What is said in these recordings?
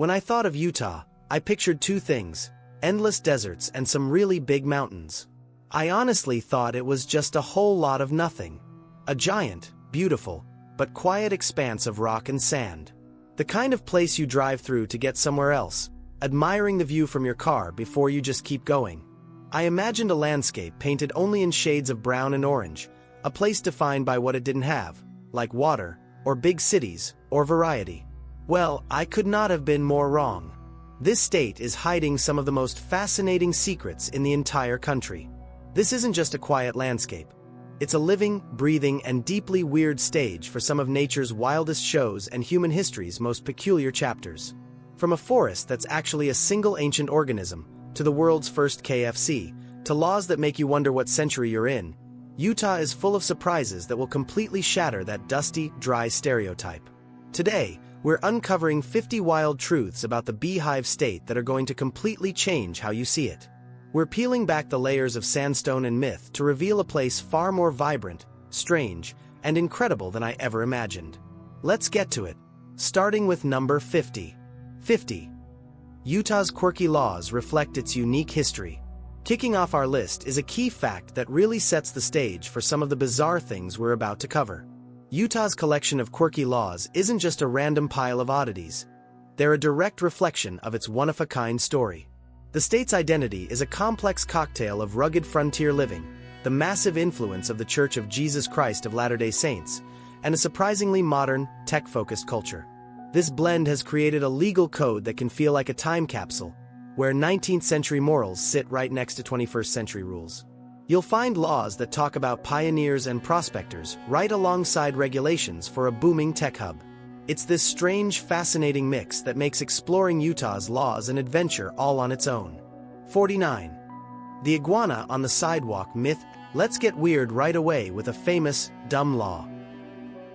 When I thought of Utah, I pictured two things: endless deserts and some really big mountains. I honestly thought it was just a whole lot of nothing. A giant, beautiful, but quiet expanse of rock and sand. The kind of place you drive through to get somewhere else, admiring the view from your car before you just keep going. I imagined a landscape painted only in shades of brown and orange, a place defined by what it didn't have, like water, or big cities, or variety. Well, I could not have been more wrong. This state is hiding some of the most fascinating secrets in the entire country. This isn't just a quiet landscape. It's a living, breathing, and deeply weird stage for some of nature's wildest shows and human history's most peculiar chapters. From a forest that's actually a single ancient organism, to the world's first KFC, to laws that make you wonder what century you're in, Utah is full of surprises that will completely shatter that dusty, dry stereotype. Today, we're uncovering 50 wild truths about the beehive state that are going to completely change how you see it. We're peeling back the layers of sandstone and myth to reveal a place far more vibrant, strange, and incredible than I ever imagined. Let's get to it, starting with number 50. 50. Utah's quirky laws reflect its unique history. Kicking off our list is a key fact that really sets the stage for some of the bizarre things we're about to cover. Utah's collection of quirky laws isn't just a random pile of oddities. They're a direct reflection of its one-of-a-kind story. The state's identity is a complex cocktail of rugged frontier living, the massive influence of the Church of Jesus Christ of Latter-day Saints, and a surprisingly modern, tech-focused culture. This blend has created a legal code that can feel like a time capsule, where 19th-century morals sit right next to 21st-century rules. You'll find laws that talk about pioneers and prospectors right alongside regulations for a booming tech hub. It's this strange, fascinating mix that makes exploring Utah's laws an adventure all on its own. 49. The iguana on the sidewalk myth. Let's get weird right away with a famous, dumb law.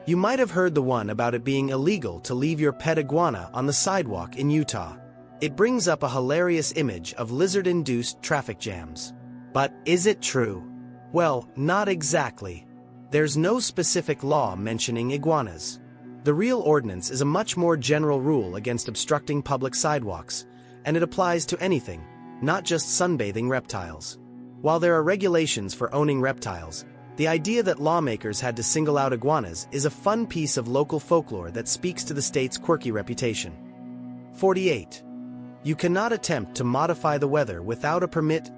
You might have heard the one about it being illegal to leave your pet iguana on the sidewalk in Utah. It brings up a hilarious image of lizard-induced traffic jams. But is it true? Well, not exactly. There's no specific law mentioning iguanas. The real ordinance is a much more general rule against obstructing public sidewalks, and it applies to anything, not just sunbathing reptiles. While there are regulations for owning reptiles, the idea that lawmakers had to single out iguanas is a fun piece of local folklore that speaks to the state's quirky reputation. 48. You cannot attempt to modify the weather without a permit.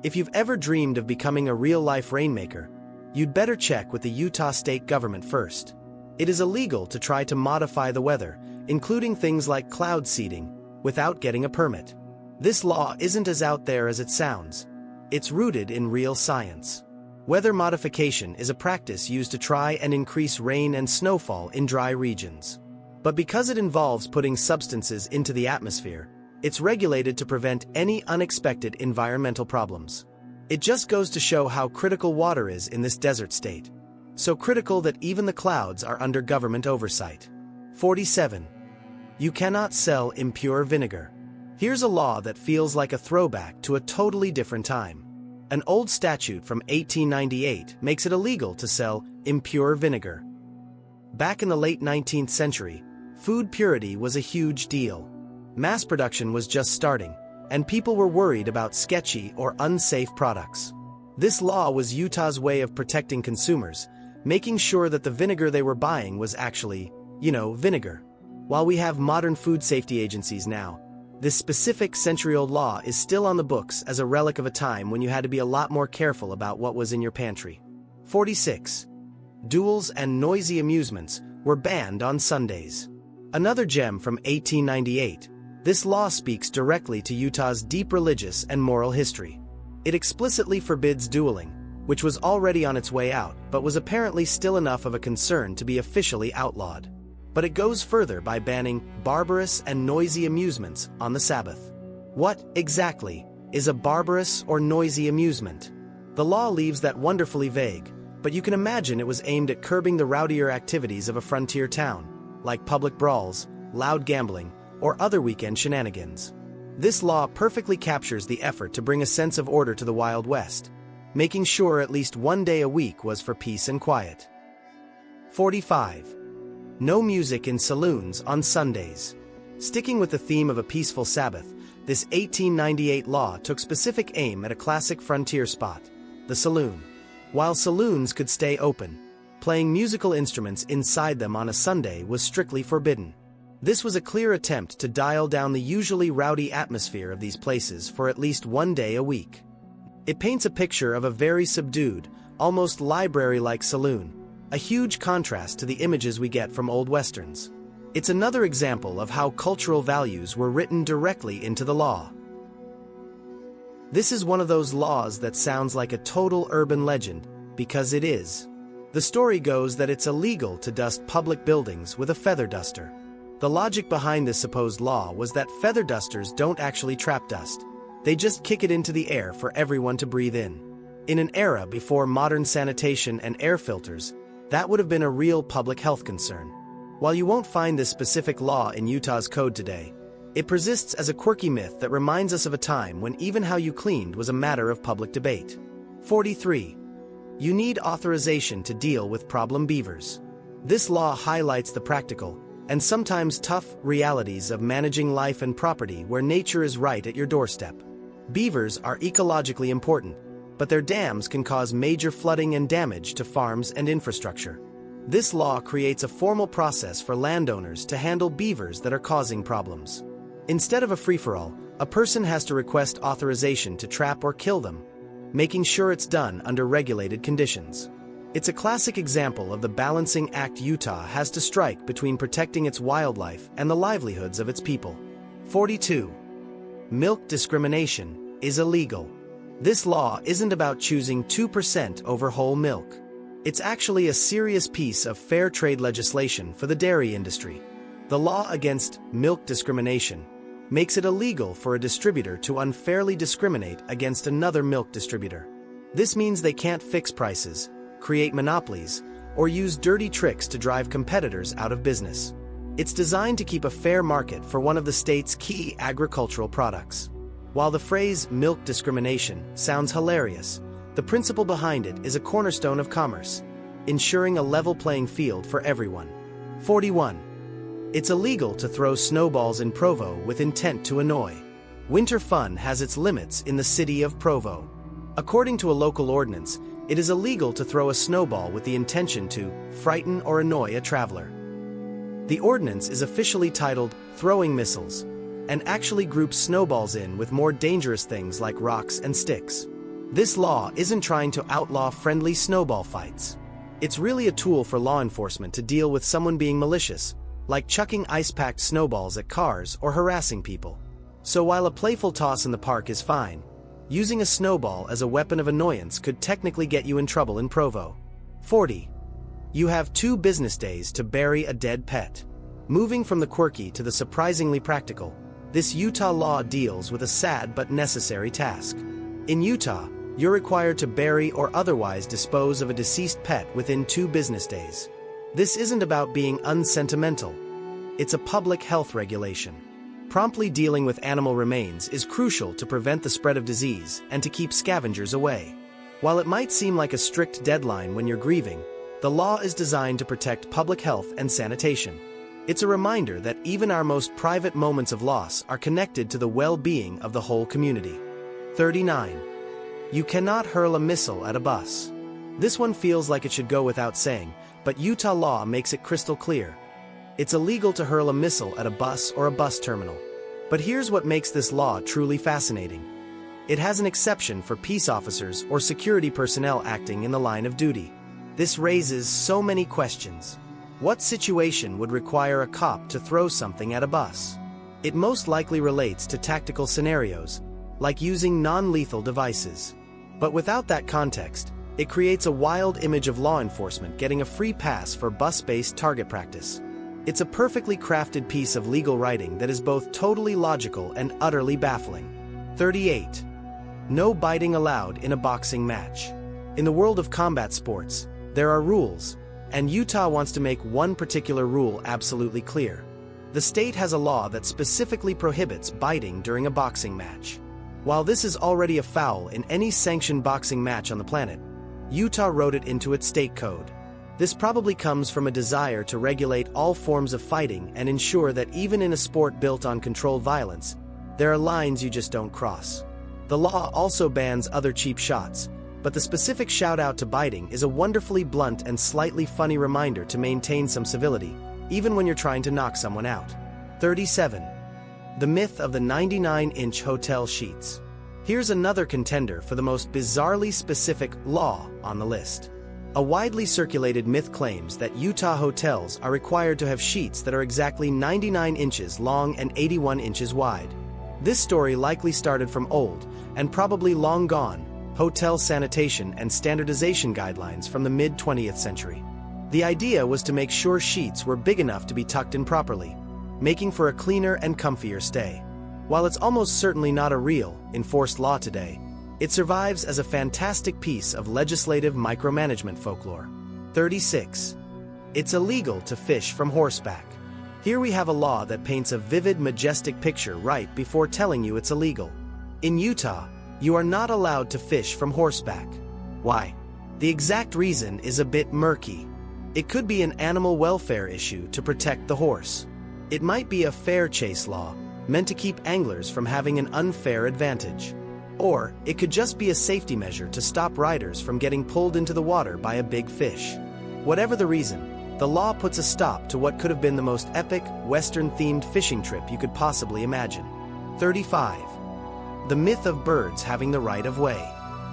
If you've ever dreamed of becoming a real-life rainmaker, you'd better check with the Utah state government first. It is illegal to try to modify the weather, including things like cloud seeding, without getting a permit. This law isn't as out there as it sounds. It's rooted in real science. Weather modification is a practice used to try and increase rain and snowfall in dry regions. But because it involves putting substances into the atmosphere, it's regulated to prevent any unexpected environmental problems. It just goes to show how critical water is in this desert state. So critical that even the clouds are under government oversight. 47. You cannot sell impure vinegar. Here's a law that feels like a throwback to a totally different time. An old statute from 1898 makes it illegal to sell impure vinegar. Back in the late 19th century, food purity was a huge deal. Mass production was just starting, and people were worried about sketchy or unsafe products. This law was Utah's way of protecting consumers, making sure that the vinegar they were buying was actually, vinegar. While we have modern food safety agencies now, this specific century-old law is still on the books as a relic of a time when you had to be a lot more careful about what was in your pantry. 46. Duels and noisy amusements were banned on Sundays. Another gem from 1898. This law speaks directly to Utah's deep religious and moral history. It explicitly forbids dueling, which was already on its way out but was apparently still enough of a concern to be officially outlawed. But it goes further by banning barbarous and noisy amusements on the Sabbath. What, exactly, is a barbarous or noisy amusement? The law leaves that wonderfully vague, but you can imagine it was aimed at curbing the rowdier activities of a frontier town, like public brawls, loud gambling, or other weekend shenanigans. This law perfectly captures the effort to bring a sense of order to the Wild West, making sure at least one day a week was for peace and quiet. 45. No music in saloons on Sundays. Sticking with the theme of a peaceful Sabbath, this 1898 law took specific aim at a classic frontier spot, the saloon. While saloons could stay open, playing musical instruments inside them on a Sunday was strictly forbidden. This was a clear attempt to dial down the usually rowdy atmosphere of these places for at least one day a week. It paints a picture of a very subdued, almost library-like saloon, a huge contrast to the images we get from old westerns. It's another example of how cultural values were written directly into the law. This is one of those laws that sounds like a total urban legend, because it is. The story goes that it's illegal to dust public buildings with a feather duster. The logic behind this supposed law was that feather dusters don't actually trap dust. They just kick it into the air for everyone to breathe in. In an era before modern sanitation and air filters, that would have been a real public health concern. While you won't find this specific law in Utah's code today, it persists as a quirky myth that reminds us of a time when even how you cleaned was a matter of public debate. 43. You need authorization to deal with problem beavers. This law highlights the practical, and sometimes tough, realities of managing life and property where nature is right at your doorstep. Beavers are ecologically important, but their dams can cause major flooding and damage to farms and infrastructure. This law creates a formal process for landowners to handle beavers that are causing problems. Instead of a free-for-all, a person has to request authorization to trap or kill them, making sure it's done under regulated conditions. It's a classic example of the balancing act Utah has to strike between protecting its wildlife and the livelihoods of its people. 42. Milk discrimination is illegal. This law isn't about choosing 2% over whole milk. It's actually a serious piece of fair trade legislation for the dairy industry. The law against milk discrimination makes it illegal for a distributor to unfairly discriminate against another milk distributor. This means they can't fix prices, create monopolies, or use dirty tricks to drive competitors out of business. It's designed to keep a fair market for one of the state's key agricultural products. While the phrase milk discrimination sounds hilarious, the principle behind it is a cornerstone of commerce, ensuring a level playing field for everyone. 41. It's illegal to throw snowballs in Provo with intent to annoy. Winter fun has its limits in the city of Provo. According to a local ordinance, it is illegal to throw a snowball with the intention to frighten or annoy a traveler. The ordinance is officially titled Throwing Missiles, and actually groups snowballs in with more dangerous things like rocks and sticks. This law isn't trying to outlaw friendly snowball fights. It's really a tool for law enforcement to deal with someone being malicious, like chucking ice-packed snowballs at cars or harassing people. So while a playful toss in the park is fine, using a snowball as a weapon of annoyance could technically get you in trouble in Provo. 40. You have 2 business days to bury a dead pet. Moving from the quirky to the surprisingly practical, this Utah law deals with a sad but necessary task. In Utah, you're required to bury or otherwise dispose of a deceased pet within 2 business days. This isn't about being unsentimental. It's a public health regulation. Promptly dealing with animal remains is crucial to prevent the spread of disease and to keep scavengers away. While it might seem like a strict deadline when you're grieving, the law is designed to protect public health and sanitation. It's a reminder that even our most private moments of loss are connected to the well-being of the whole community. 39. You cannot hurl a missile at a bus. This one feels like it should go without saying, but Utah law makes it crystal clear. It's illegal to hurl a missile at a bus or a bus terminal. But here's what makes this law truly fascinating. It has an exception for peace officers or security personnel acting in the line of duty. This raises so many questions. What situation would require a cop to throw something at a bus? It most likely relates to tactical scenarios, like using non-lethal devices. But without that context, it creates a wild image of law enforcement getting a free pass for bus-based target practice. It's a perfectly crafted piece of legal writing that is both totally logical and utterly baffling. 38. No biting allowed in a boxing match. In the world of combat sports, there are rules, and Utah wants to make one particular rule absolutely clear. The state has a law that specifically prohibits biting during a boxing match. While this is already a foul in any sanctioned boxing match on the planet, Utah wrote it into its state code. This probably comes from a desire to regulate all forms of fighting and ensure that even in a sport built on controlled violence, there are lines you just don't cross. The law also bans other cheap shots, but the specific shout-out to biting is a wonderfully blunt and slightly funny reminder to maintain some civility, even when you're trying to knock someone out. 37. The myth of the 99-inch hotel sheets. Here's another contender for the most bizarrely specific law on the list. A widely circulated myth claims that Utah hotels are required to have sheets that are exactly 99 inches long and 81 inches wide. This story likely started from old, and probably long gone, hotel sanitation and standardization guidelines from the mid-20th century. The idea was to make sure sheets were big enough to be tucked in properly, making for a cleaner and comfier stay. While it's almost certainly not a real, enforced law today, it survives as a fantastic piece of legislative micromanagement folklore. 36. It's illegal to fish from horseback. Here we have a law that paints a vivid, majestic picture right before telling you it's illegal. In Utah, you are not allowed to fish from horseback. Why? The exact reason is a bit murky. It could be an animal welfare issue to protect the horse. It might be a fair chase law, meant to keep anglers from having an unfair advantage. Or it could just be a safety measure to stop riders from getting pulled into the water by a big fish. Whatever the reason, the law puts a stop to what could have been the most epic, Western-themed fishing trip you could possibly imagine. 35. The myth of birds having the right of way.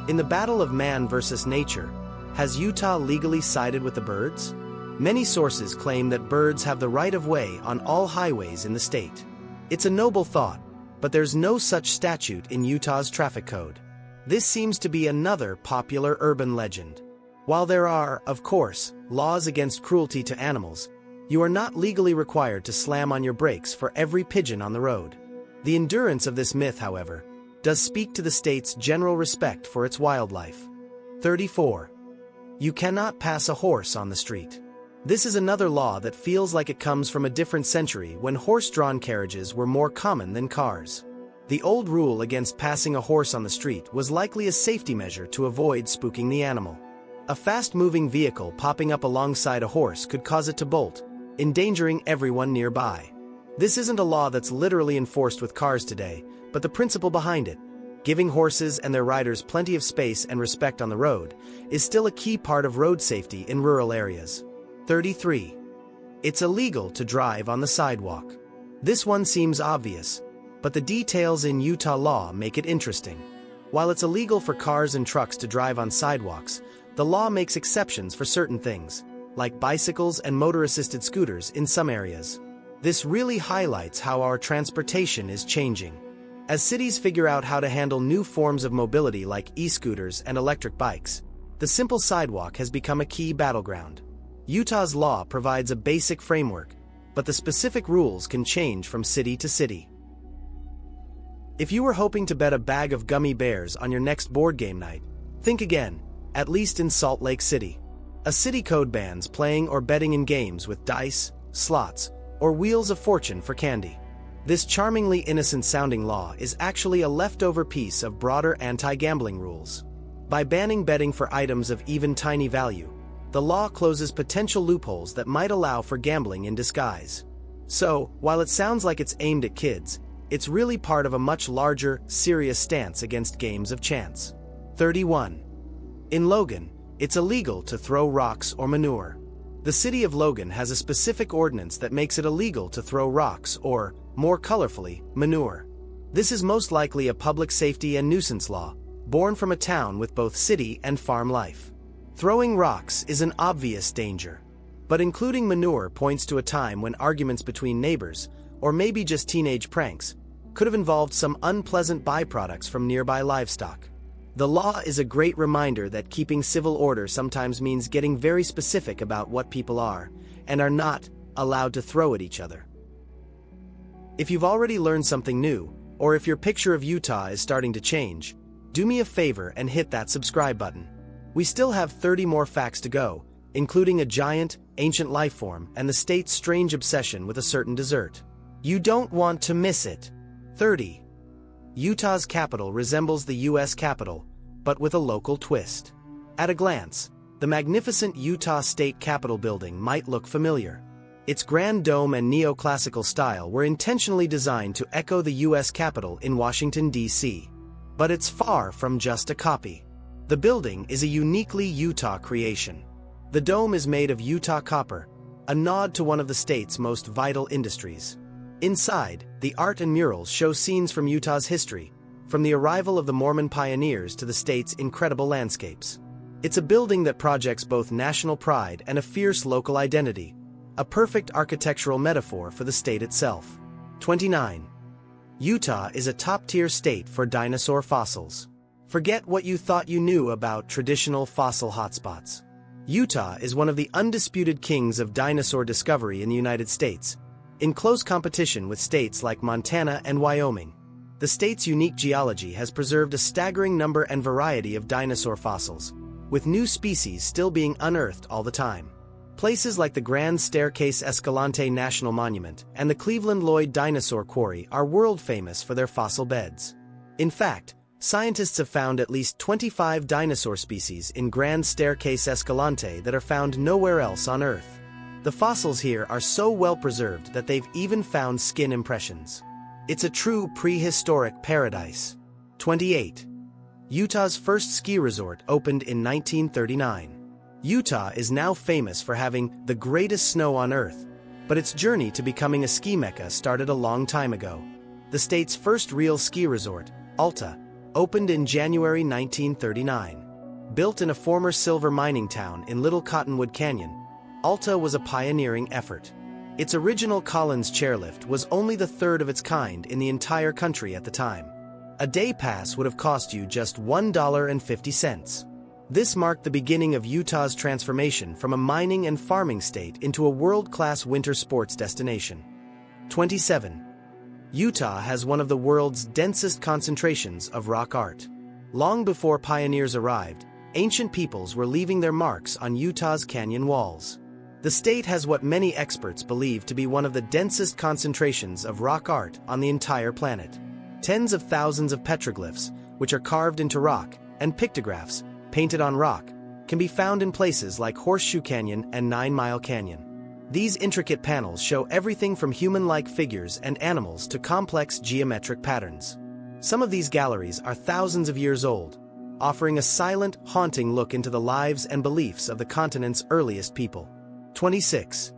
In the battle of man versus nature, has Utah legally sided with the birds? Many sources claim that birds have the right of way on all highways in the state. It's a noble thought, but there's no such statute in Utah's traffic code. This seems to be another popular urban legend. While there are, of course, laws against cruelty to animals, you are not legally required to slam on your brakes for every pigeon on the road. The endurance of this myth, however, does speak to the state's general respect for its wildlife. 34. You cannot pass a horse on the street. This is another law that feels like it comes from a different century when horse-drawn carriages were more common than cars. The old rule against passing a horse on the street was likely a safety measure to avoid spooking the animal. A fast-moving vehicle popping up alongside a horse could cause it to bolt, endangering everyone nearby. This isn't a law that's literally enforced with cars today, but the principle behind it, giving horses and their riders plenty of space and respect on the road, is still a key part of road safety in rural areas. 33. It's illegal to drive on the sidewalk. This one seems obvious, but the details in Utah law make it interesting. While it's illegal for cars and trucks to drive on sidewalks, the law makes exceptions for certain things, like bicycles and motor-assisted scooters in some areas. This really highlights how our transportation is changing. As cities figure out how to handle new forms of mobility like e-scooters and electric bikes, the simple sidewalk has become a key battleground. Utah's law provides a basic framework, but the specific rules can change from city to city. If you were hoping to bet a bag of gummy bears on your next board game night, think again, at least in Salt Lake City. A city code bans playing or betting in games with dice, slots, or wheels of fortune for candy. This charmingly innocent-sounding law is actually a leftover piece of broader anti-gambling rules. By banning betting for items of even tiny value, the law closes potential loopholes that might allow for gambling in disguise. So, while it sounds like it's aimed at kids, it's really part of a much larger, serious stance against games of chance. 31. In Logan, it's illegal to throw rocks or manure. The city of Logan has a specific ordinance that makes it illegal to throw rocks or, more colorfully, manure. This is most likely a public safety and nuisance law, born from a town with both city and farm life. Throwing rocks is an obvious danger, but including manure points to a time when arguments between neighbors, or maybe just teenage pranks, could have involved some unpleasant byproducts from nearby livestock. The law is a great reminder that keeping civil order sometimes means getting very specific about what people are, and are not, allowed to throw at each other. If you've already learned something new, or if your picture of Utah is starting to change, do me a favor and hit that subscribe button. We still have 30 more facts to go, including a giant, ancient life form and the state's strange obsession with a certain dessert. You don't want to miss it. 30. Utah's capital resembles the U.S. Capitol, but with a local twist. At a glance, The magnificent Utah State Capitol building might look familiar. Its grand dome and neoclassical style were intentionally designed to echo the U.S. Capitol in Washington, D.C. But it's far from just a copy. The building is a uniquely Utah creation. The dome is made of Utah copper, a nod to one of the state's most vital industries. Inside, the art and murals show scenes from Utah's history, from the arrival of the Mormon pioneers to the state's incredible landscapes. It's a building that projects both national pride and a fierce local identity, a perfect architectural metaphor for the state itself. 29. Utah is a top-tier state for dinosaur fossils. Forget what you thought you knew about traditional fossil hotspots. Utah is one of the undisputed kings of dinosaur discovery in the United States, in close competition with states like Montana and Wyoming. The state's unique geology has preserved a staggering number and variety of dinosaur fossils, with new species still being unearthed all the time. Places like the Grand Staircase Escalante National Monument and the Cleveland Lloyd Dinosaur Quarry are world-famous for their fossil beds. In fact, scientists have found at least 25 dinosaur species in Grand Staircase Escalante that are found nowhere else on Earth. The fossils here are so well preserved that they've even found skin impressions. It's a true prehistoric paradise. 28. Utah's first ski resort opened in 1939. Utah is now famous for having the greatest snow on Earth, but its journey to becoming a ski mecca started a long time ago. The state's first real ski resort, Alta, opened in January 1939. Built in a former silver mining town in Little Cottonwood Canyon, Alta was a pioneering effort. Its original Collins chairlift was only the third of its kind in the entire country at the time. A day pass would have cost you just $1.50. This marked the beginning of Utah's transformation from a mining and farming state into a world-class winter sports destination. 27. Utah has one of the world's densest concentrations of rock art. Long before pioneers arrived, ancient peoples were leaving their marks on Utah's canyon walls. The state has what many experts believe to be one of the densest concentrations of rock art on the entire planet. Tens of thousands of petroglyphs, which are carved into rock, and pictographs, painted on rock, can be found in places like Horseshoe Canyon and 9 Mile Canyon. These intricate panels show everything from human-like figures and animals to complex geometric patterns. Some of these galleries are thousands of years old, offering a silent, haunting look into the lives and beliefs of the continent's earliest people. 26.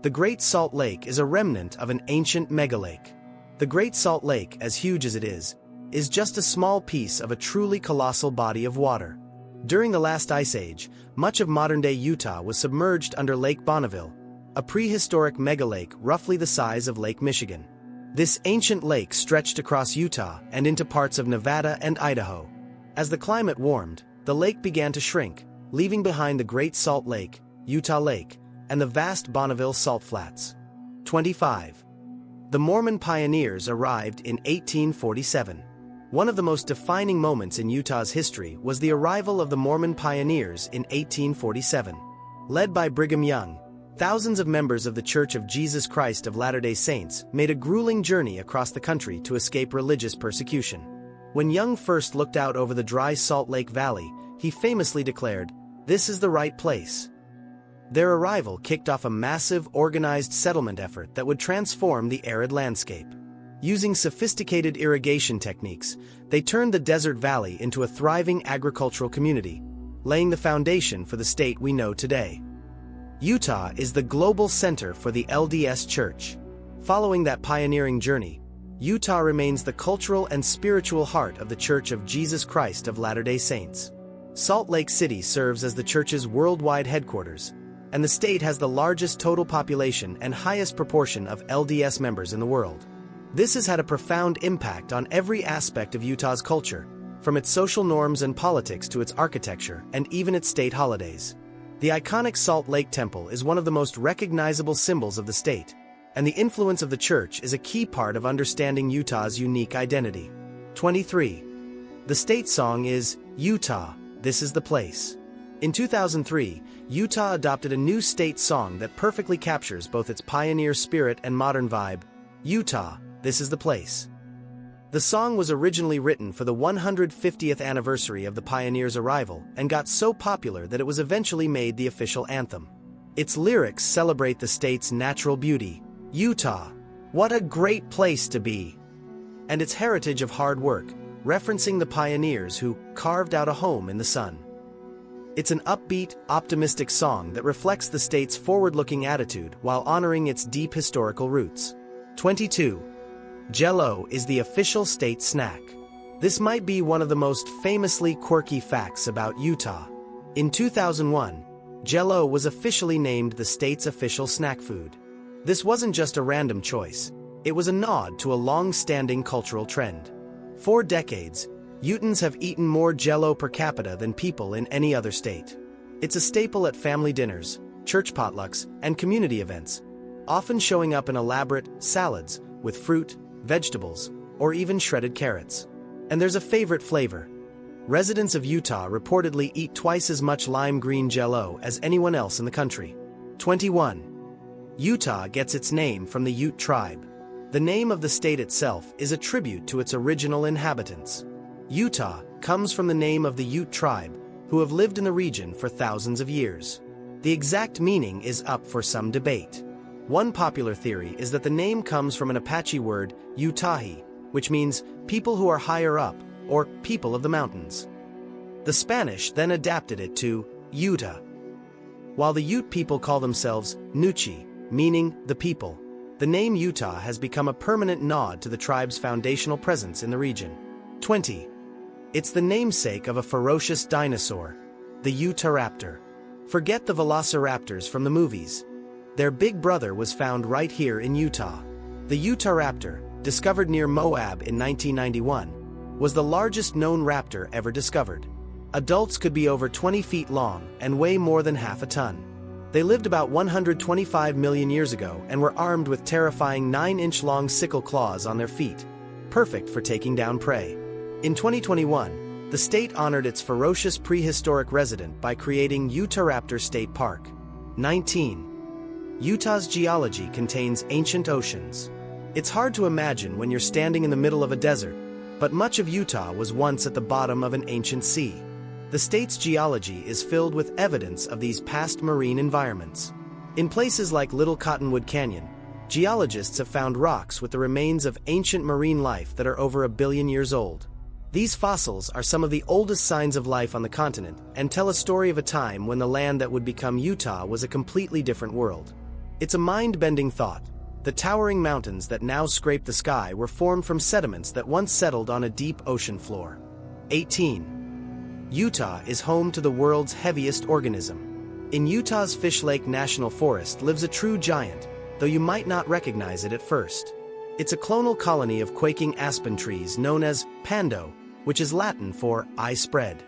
The Great Salt Lake is a remnant of an ancient megalake. The Great Salt Lake, as huge as it is just a small piece of a truly colossal body of water. During the last ice age, much of modern-day Utah was submerged under Lake Bonneville, a prehistoric megalake roughly the size of Lake Michigan. This ancient lake stretched across Utah and into parts of Nevada and Idaho. As the climate warmed, the lake began to shrink, leaving behind the Great Salt Lake, Utah Lake, and the vast Bonneville Salt Flats. 25. The Mormon pioneers arrived in 1847. One of the most defining moments in Utah's history was the arrival of the Mormon pioneers in 1847. Led by Brigham Young, thousands of members of the Church of Jesus Christ of Latter-day Saints made a grueling journey across the country to escape religious persecution. When Young first looked out over the dry Salt Lake Valley, he famously declared, "This is the right place." Their arrival kicked off a massive, organized settlement effort that would transform the arid landscape. Using sophisticated irrigation techniques, they turned the desert valley into a thriving agricultural community, laying the foundation for the state we know today. Utah is the global center for the LDS Church. Following that pioneering journey, Utah remains the cultural and spiritual heart of the Church of Jesus Christ of Latter-day Saints. Salt Lake City serves as the church's worldwide headquarters, and the state has the largest total population and highest proportion of LDS members in the world. This has had a profound impact on every aspect of Utah's culture, from its social norms and politics to its architecture and even its state holidays. The iconic Salt Lake Temple is one of the most recognizable symbols of the state, and the influence of the church is a key part of understanding Utah's unique identity. 23. The state song is Utah, This is the Place. In 2003, Utah adopted a new state song that perfectly captures both its pioneer spirit and modern vibe, Utah, This is the Place. The song was originally written for the 150th anniversary of the pioneers' arrival and got so popular that it was eventually made the official anthem. Its lyrics celebrate the state's natural beauty, Utah, what a great place to be, and its heritage of hard work, referencing the pioneers who carved out a home in the sun. It's an upbeat, optimistic song that reflects the state's forward-looking attitude while honoring its deep historical roots. 22. Jell-O is the official state snack. This might be one of the most famously quirky facts about Utah. In 2001, Jell-O was officially named the state's official snack food. This wasn't just a random choice. It was a nod to a long-standing cultural trend. For decades, Utahns have eaten more Jell-O per capita than people in any other state. It's a staple at family dinners, church potlucks, and community events, often showing up in elaborate salads with fruit, vegetables, or even shredded carrots. And there's a favorite flavor. Residents of Utah reportedly eat twice as much lime green Jell-O as anyone else in the country. 21. Utah gets its name from the Ute tribe. The name of the state itself is a tribute to its original inhabitants. Utah comes from the name of the Ute tribe, who have lived in the region for thousands of years. The exact meaning is up for some debate. One popular theory is that the name comes from an Apache word, Utahi, which means people who are higher up, or people of the mountains. The Spanish then adapted it to Utah. While the Ute people call themselves Nuchi, meaning the people, the name Utah has become a permanent nod to the tribe's foundational presence in the region. 20. It's the namesake of a ferocious dinosaur, the Utahraptor. Forget the velociraptors from the movies. Their big brother was found right here in Utah. The Utahraptor, discovered near Moab in 1991, was the largest known raptor ever discovered. Adults could be over 20 feet long and weigh more than half a ton. They lived about 125 million years ago and were armed with terrifying 9-inch-long sickle claws on their feet, perfect for taking down prey. In 2021, the state honored its ferocious prehistoric resident by creating Utahraptor State Park. 19. Utah's geology contains ancient oceans. It's hard to imagine when you're standing in the middle of a desert, but much of Utah was once at the bottom of an ancient sea. The state's geology is filled with evidence of these past marine environments. In places like Little Cottonwood Canyon, geologists have found rocks with the remains of ancient marine life that are over 1 billion years old. These fossils are some of the oldest signs of life on the continent and tell a story of a time when the land that would become Utah was a completely different world. It's a mind-bending thought. The towering mountains that now scrape the sky were formed from sediments that once settled on a deep ocean floor. 18. Utah is home to the world's heaviest organism. In Utah's Fish Lake National Forest lives a true giant, though you might not recognize it at first. It's a clonal colony of quaking aspen trees known as pando, which is Latin for "I spread."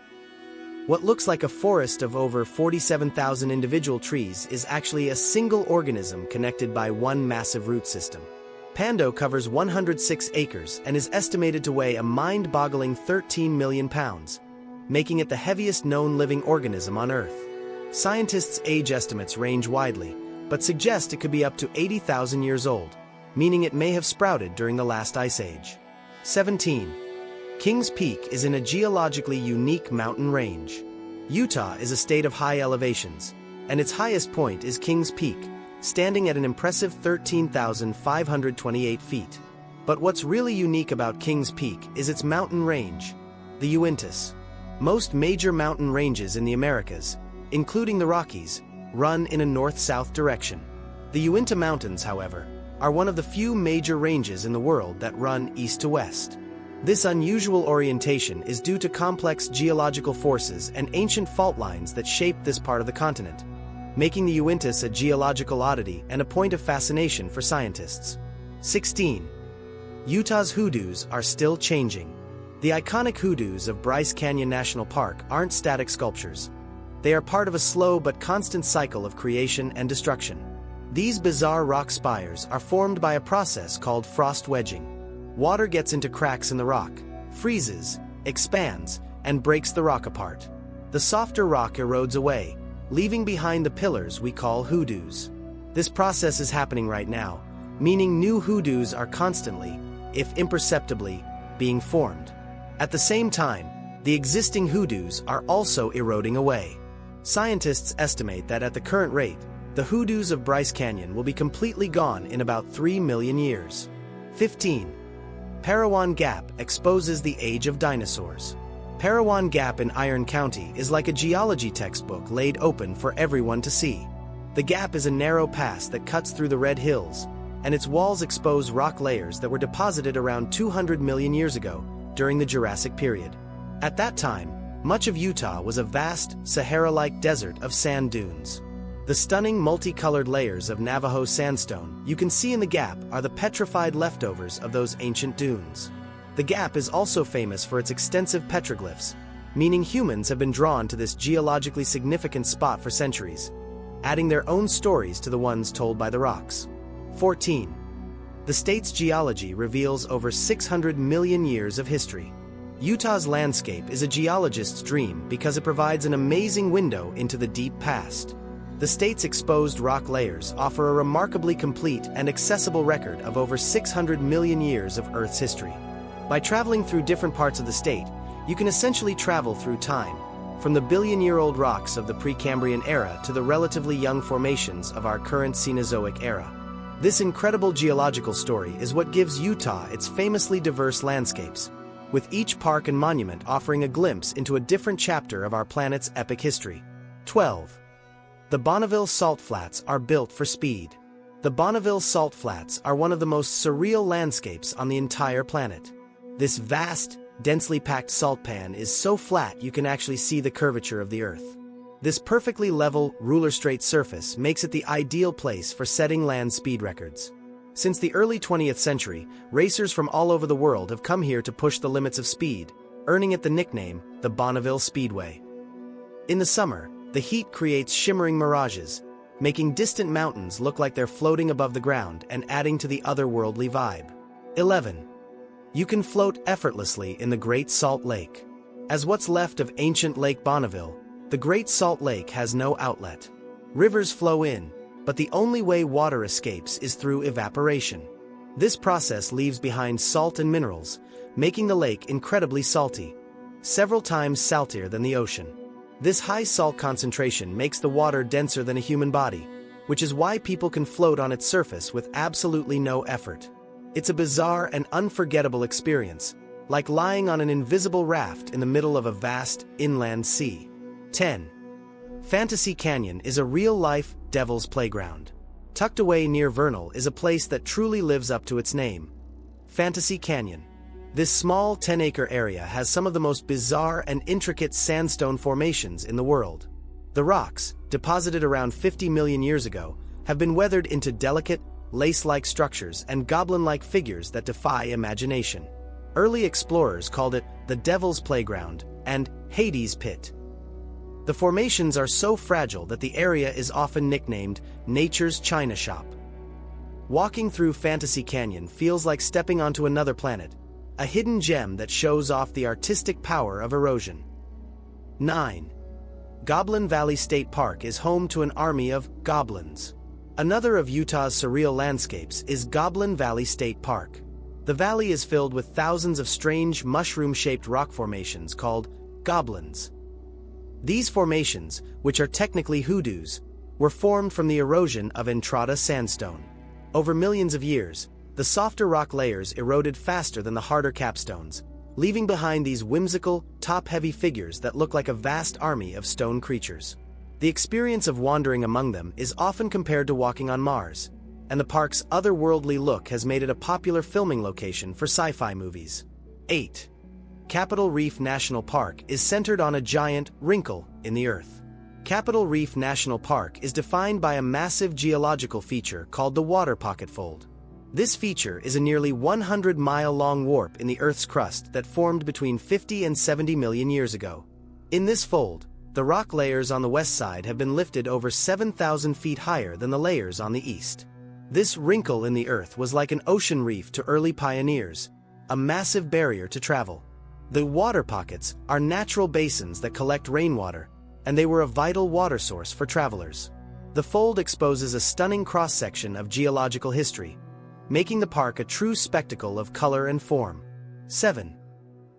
What looks like a forest of over 47,000 individual trees is actually a single organism connected by one massive root system. Pando covers 106 acres and is estimated to weigh a mind-boggling 13 million pounds, making it the heaviest known living organism on Earth. Scientists' age estimates range widely, but suggest it could be up to 80,000 years old, meaning it may have sprouted during the last ice age. 17. Kings Peak is in a geologically unique mountain range. Utah is a state of high elevations, and its highest point is Kings Peak, standing at an impressive 13,528 feet. But what's really unique about Kings Peak is its mountain range, the Uintas. Most major mountain ranges in the Americas, including the Rockies, run in a north-south direction. The Uinta Mountains, however, are one of the few major ranges in the world that run east to west. This unusual orientation is due to complex geological forces and ancient fault lines that shape this part of the continent, making the Uintas a geological oddity and a point of fascination for scientists. 16. Utah's hoodoos are still changing. The iconic hoodoos of Bryce Canyon National Park aren't static sculptures. They are part of a slow but constant cycle of creation and destruction. These bizarre rock spires are formed by a process called frost wedging. Water gets into cracks in the rock, freezes, expands, and breaks the rock apart. The softer rock erodes away, leaving behind the pillars we call hoodoos. This process is happening right now, meaning new hoodoos are constantly, if imperceptibly, being formed. At the same time, the existing hoodoos are also eroding away. Scientists estimate that at the current rate, the hoodoos of Bryce Canyon will be completely gone in about 3 million years. 15. Parowan Gap exposes the age of dinosaurs. Parowan Gap in Iron County is like a geology textbook laid open for everyone to see. The gap is a narrow pass that cuts through the Red Hills, and its walls expose rock layers that were deposited around 200 million years ago, during the Jurassic period. At that time, much of Utah was a vast, Sahara-like desert of sand dunes. The stunning multicolored layers of Navajo sandstone you can see in the gap are the petrified leftovers of those ancient dunes. The gap is also famous for its extensive petroglyphs, meaning humans have been drawn to this geologically significant spot for centuries, adding their own stories to the ones told by the rocks. 14. The state's geology reveals over 600 million years of history. Utah's landscape is a geologist's dream because it provides an amazing window into the deep past. The state's exposed rock layers offer a remarkably complete and accessible record of over 600 million years of Earth's history. By traveling through different parts of the state, you can essentially travel through time, from the billion-year-old rocks of the Precambrian era to the relatively young formations of our current Cenozoic era. This incredible geological story is what gives Utah its famously diverse landscapes, with each park and monument offering a glimpse into a different chapter of our planet's epic history. 12. The Bonneville Salt Flats are built for speed. The Bonneville Salt Flats are one of the most surreal landscapes on the entire planet. This vast, densely packed salt pan is so flat you can actually see the curvature of the Earth. This perfectly level, ruler-straight surface makes it the ideal place for setting land speed records. Since the early 20th century, racers from all over the world have come here to push the limits of speed, earning it the nickname, the Bonneville Speedway. In the summer, the heat creates shimmering mirages, making distant mountains look like they're floating above the ground and adding to the otherworldly vibe. 11. You can float effortlessly in the Great Salt Lake. As what's left of ancient Lake Bonneville, the Great Salt Lake has no outlet. Rivers flow in, but the only way water escapes is through evaporation. This process leaves behind salt and minerals, making the lake incredibly salty, several times saltier than the ocean. This high salt concentration makes the water denser than a human body, which is why people can float on its surface with absolutely no effort. It's a bizarre and unforgettable experience, like lying on an invisible raft in the middle of a vast, inland sea. 10. Fantasy Canyon is a real-life, devil's playground. Tucked away near Vernal is a place that truly lives up to its name. Fantasy Canyon. This small 10-acre area has some of the most bizarre and intricate sandstone formations in the world. The rocks, deposited around 50 million years ago, have been weathered into delicate, lace-like structures and goblin-like figures that defy imagination. Early explorers called it the Devil's Playground and Hades Pit. The formations are so fragile that the area is often nicknamed Nature's China Shop. Walking through Fantasy Canyon feels like stepping onto another planet, a hidden gem that shows off the artistic power of erosion. 9. Goblin Valley State Park is home to an army of goblins. Another of Utah's surreal landscapes is Goblin Valley State Park. The valley is filled with thousands of strange mushroom-shaped rock formations called goblins. These formations, which are technically hoodoos, were formed from the erosion of Entrada sandstone. Over millions of years, the softer rock layers eroded faster than the harder capstones, leaving behind these whimsical, top-heavy figures that look like a vast army of stone creatures. The experience of wandering among them is often compared to walking on Mars, and the park's otherworldly look has made it a popular filming location for sci-fi movies. 8. Capitol Reef National Park is centered on a giant wrinkle in the Earth. Capitol Reef National Park is defined by a massive geological feature called the Water Pocket Fold. This feature is a nearly 100-mile-long warp in the Earth's crust that formed between 50 and 70 million years ago. In this fold, the rock layers on the west side have been lifted over 7,000 feet higher than the layers on the east. This wrinkle in the Earth was like an ocean reef to early pioneers, a massive barrier to travel. The water pockets are natural basins that collect rainwater, and they were a vital water source for travelers. The fold exposes a stunning cross-section of geological history, making the park a true spectacle of color and form. 7.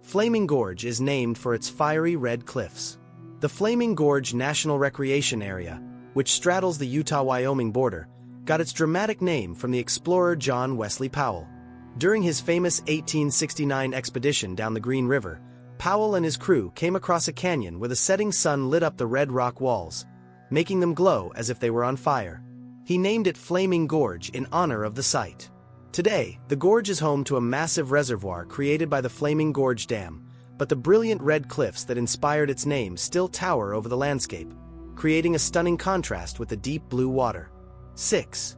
Flaming Gorge is named for its fiery red cliffs. The Flaming Gorge National Recreation Area, which straddles the Utah-Wyoming border, got its dramatic name from the explorer John Wesley Powell. During his famous 1869 expedition down the Green River, Powell and his crew came across a canyon where the setting sun lit up the red rock walls, making them glow as if they were on fire. He named it Flaming Gorge in honor of the site. Today, the gorge is home to a massive reservoir created by the Flaming Gorge Dam, but the brilliant red cliffs that inspired its name still tower over the landscape, creating a stunning contrast with the deep blue water. 6.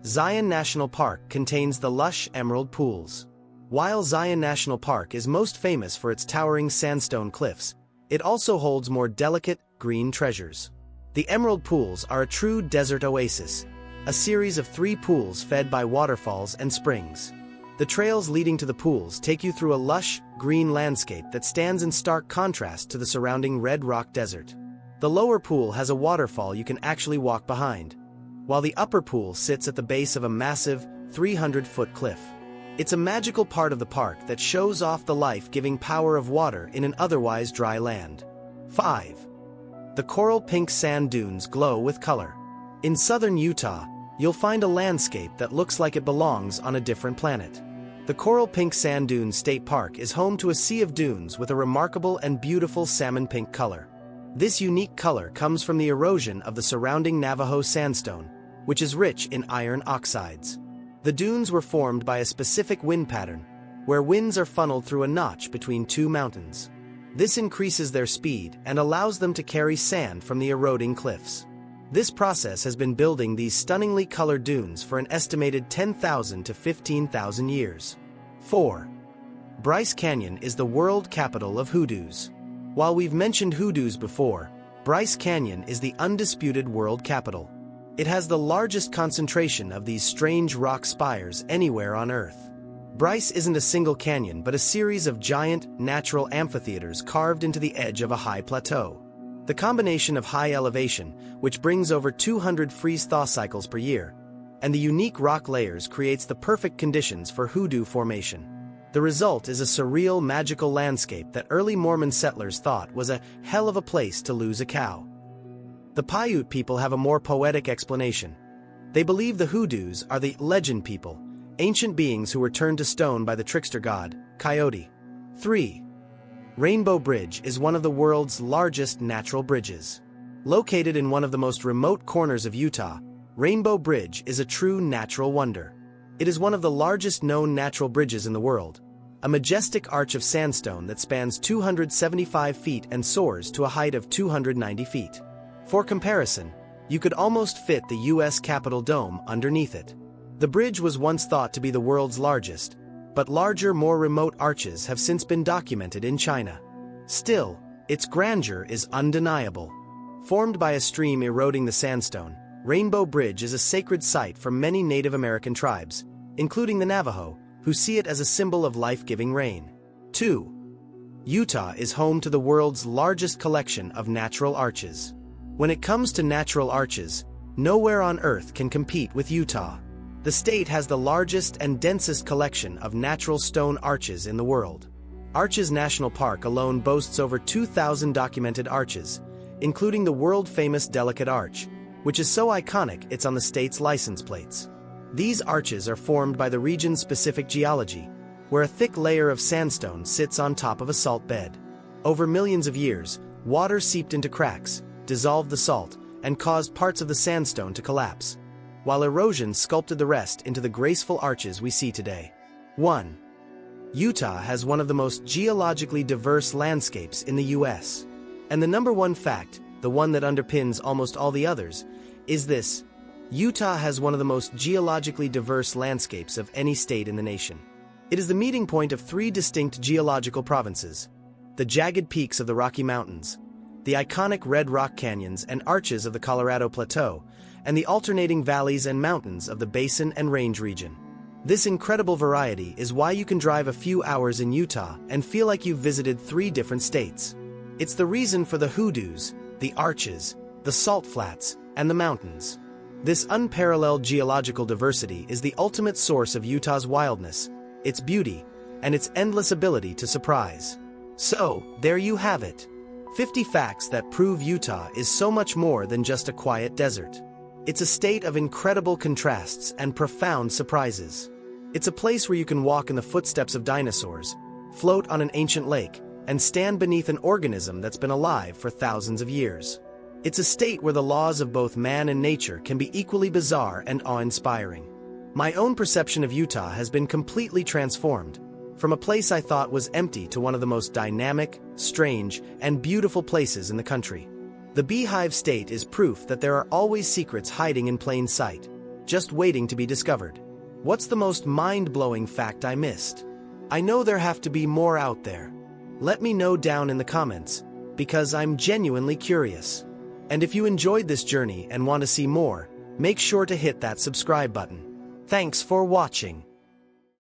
Zion National Park contains the lush emerald pools. While Zion National Park is most famous for its towering sandstone cliffs, it also holds more delicate, green treasures. The emerald pools are a true desert oasis, a series of 3 pools fed by waterfalls and springs. The trails leading to the pools take you through a lush, green landscape that stands in stark contrast to the surrounding red rock desert. The lower pool has a waterfall you can actually walk behind, while the upper pool sits at the base of a massive, 300-foot cliff. It's a magical part of the park that shows off the life-giving power of water in an otherwise dry land. 5. The coral pink sand dunes glow with color. In southern Utah, you'll find a landscape that looks like it belongs on a different planet. The Coral Pink Sand Dunes State Park is home to a sea of dunes with a remarkable and beautiful salmon pink color. This unique color comes from the erosion of the surrounding Navajo sandstone, which is rich in iron oxides. The dunes were formed by a specific wind pattern, where winds are funneled through a notch between 2 mountains. This increases their speed and allows them to carry sand from the eroding cliffs. This process has been building these stunningly colored dunes for an estimated 10,000 to 15,000 years. 4. Bryce Canyon is the world capital of hoodoos. While we've mentioned hoodoos before, Bryce Canyon is the undisputed world capital. It has the largest concentration of these strange rock spires anywhere on Earth. Bryce isn't a single canyon but a series of giant, natural amphitheaters carved into the edge of a high plateau. The combination of high elevation, which brings over 200 freeze-thaw cycles per year, and the unique rock layers creates the perfect conditions for hoodoo formation. The result is a surreal, magical landscape that early Mormon settlers thought was a hell of a place to lose a cow. The Paiute people have a more poetic explanation. They believe the hoodoos are the legend people, ancient beings who were turned to stone by the trickster god, Coyote. 3. Rainbow Bridge is one of the world's largest natural bridges. Located in one of the most remote corners of Utah, Rainbow Bridge is a true natural wonder. It is one of the largest known natural bridges in the world, a majestic arch of sandstone that spans 275 feet and soars to a height of 290 feet. For comparison, you could almost fit the U.S. Capitol dome underneath it. The bridge was once thought to be the world's largest, but larger, more remote arches have since been documented in China. Still, its grandeur is undeniable. Formed by a stream eroding the sandstone, Rainbow Bridge is a sacred site for many Native American tribes, including the Navajo, who see it as a symbol of life-giving rain. 2. Utah is home to the world's largest collection of natural arches. When it comes to natural arches, nowhere on Earth can compete with Utah. The state has the largest and densest collection of natural stone arches in the world. Arches National Park alone boasts over 2,000 documented arches, including the world-famous Delicate Arch, which is so iconic it's on the state's license plates. These arches are formed by the region's specific geology, where a thick layer of sandstone sits on top of a salt bed. Over millions of years, water seeped into cracks, dissolved the salt, and caused parts of the sandstone to collapse, while erosion sculpted the rest into the graceful arches we see today. 1. Utah has one of the most geologically diverse landscapes in the U.S. And the number one fact, the one that underpins almost all the others, is this: Utah has one of the most geologically diverse landscapes of any state in the nation. It is the meeting point of 3 distinct geological provinces: the jagged peaks of the Rocky Mountains, the iconic red rock canyons and arches of the Colorado Plateau, and the alternating valleys and mountains of the Basin and Range region. This incredible variety is why you can drive a few hours in Utah and feel like you've visited 3 different states. It's the reason for the hoodoos, the arches, the salt flats, and the mountains. This unparalleled geological diversity is the ultimate source of Utah's wildness, its beauty, and its endless ability to surprise. So, there you have it. 50 facts that prove Utah is so much more than just a quiet desert. It's a state of incredible contrasts and profound surprises. It's a place where you can walk in the footsteps of dinosaurs, float on an ancient lake, and stand beneath an organism that's been alive for thousands of years. It's a state where the laws of both man and nature can be equally bizarre and awe-inspiring. My own perception of Utah has been completely transformed, from a place I thought was empty to one of the most dynamic, strange, and beautiful places in the country. The Beehive State is proof that there are always secrets hiding in plain sight, just waiting to be discovered. What's the most mind-blowing fact I missed? I know there have to be more out there. Let me know down in the comments, because I'm genuinely curious. And if you enjoyed this journey and want to see more, make sure to hit that subscribe button. Thanks for watching.